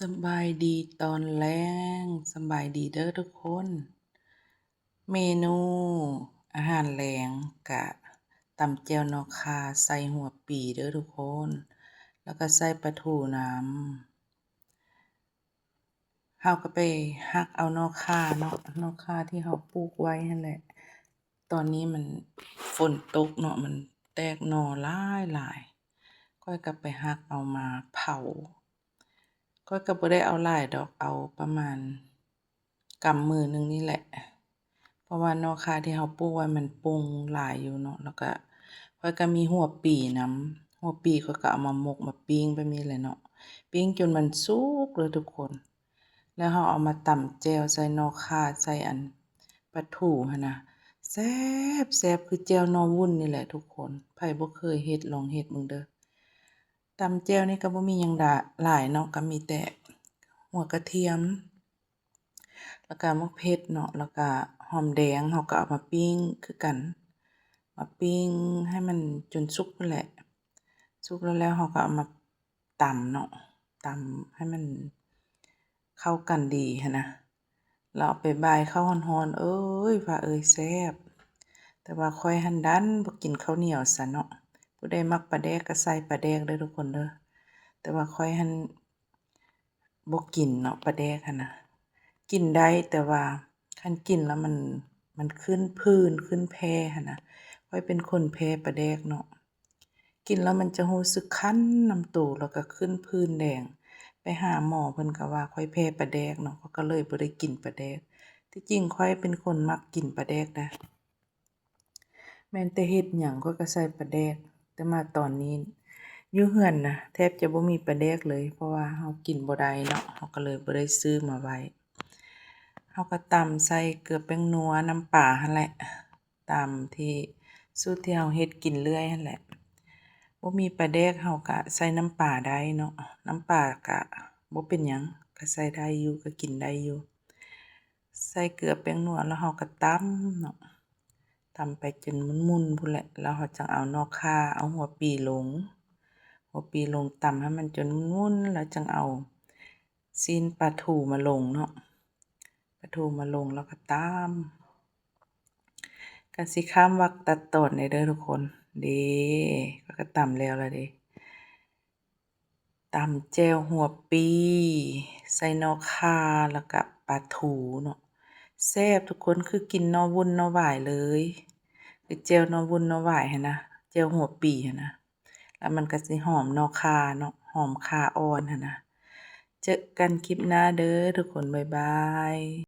สบายดีตอนแรงสบายดีเด้อทุกคน เมนูอาหารแรงกะตำแจ่วนอคาใส่หัวปีเด้อทุกคน แล้วก็ใส่ปลาทูน้ำเฮาก็ไปหักเอานอคาเนาะนอคาที่เฮาปลูกไว้นั่นแหละ ตอนนี้มันฝนตกเนาะมันแตกหน่อหลายก้อยก็ไปหักเอามาเผาก้อยก็บ่ได้เอาหลายดอกเอาประมาณกำมือนึงนี่แหละ เพราะว่านอคาที่เฮาปลูกไว้มันปงหลายอยู่เนาะแล้วก็ข้อยก็มีหัวปีนำหัวปีข้อยก็เอามาหมกมาปิ้งแบบนี้แหละเนาะปิ้งจนมันสุกเลยทุกคน แล้วเฮาเอามาตำแจ่วใส่นอคาใส่อันปลาทูหั่นน่ะแซ่บคือแจ่วหน่อวุ้นนี่แหละทุกคนไผบ่เคยเฮ็ดลองเฮ็ดเบิ่งเด้อตำแจ่วนี่ก็บ่มีหยังหลายเนาะก็มีแต่หัวกระเทียมแล้วก็มะเขือเนาะแล้วก็หอมแดงเฮาก็เอามาปิ้งคือกันมาปิ้งให้มันจนสุกนั่นแหละสุกแล้วเฮาก็เอามาตำเนาะตำให้มันเข้ากันดีหั้นนะแล้วเอาไปบ่ายข้าวร้อนๆเอ้ยว่าเอ้ยแซ่บแต่ว่าข้อยหั้นดันบ่กินข้าวเหนียวซะเนาะผู้ใดมักปลาแดกก็ใส่ปลาแดกเด้อทุกคนเด้อแต่ว่าข้อยหั้นบ่กินเนาะปลาแดกหั้นน่ะกินได้แต่ว่าคันกินแล้วมันขึ้นผื่นขึ้นแพ้หั้นน่ะข้อยเป็นคนแพ้ปลาแดกเนาะกินแล้วมันจะรู้สึกคันน้ำตูแล้วก็ขึ้นผื่นแดงไปหาหมอเพิ่นก็ว่าข้อยแพ้ปลาแดกเนาะก็เลยบ่ได้กินปลาแดกที่จริงข้อยเป็นคนมักกินปลาแดกนะแม่นแต่เฮ็ดหยังข้อยก็ใส่ปลาแดกแต่มาตอนนี้อยู่เรือนน่ะแทบจะบ่มีปลาแดกเลยเพราะว่าเฮากินบ่ได้เนาะเฮาก็เลยบ่ได้ซื้อมาไว้เฮาก็ตำใส่เกลือแป้งนัวน้ำปลาหั่นแหละตามที่สูตรที่เฮาเฮ็ดกินเรื่อยหั่นแหละบ่มีปลาแดกเฮาก็ใส่น้ำปลาได้เนาะน้ำปลาก็บ่เป็นหยังก็ใส่ได้อยู่ก็กินได้อยู่ใส่เกลือแป้งนัวแล้วเฮาก็ตำเนาะตำไปจนมุนๆพู้นแหละแล้วเฮาจังเอานอคาเอาหัวปีลงตำให้มันจนมุนแล้วจังเอาซีนปลาทูมาลงเนาะปลาทูมาลงแล้วก็ตำก็สิข้ามวรรคตัดตอนได้เด้อทุกคนเด้ก็ตำแล้วล่ะเด้ตำแจ่วหัวปีใส่นอคาแล้วก็ปลาทูเนาะแซ่บทุกคนคือกินหน่อวุ้นหน่อหวายเลยคือแจ่วหน่อวุ้นหน่อหวายหั้นนะแจ่วหัวปีหั้นนะแล้วมันก็สิหอมนอคาเนาะหอมข่าอ่อนหั้นนะเจอกันคลิปหน้าเด้อทุกคนบ๊ายบาย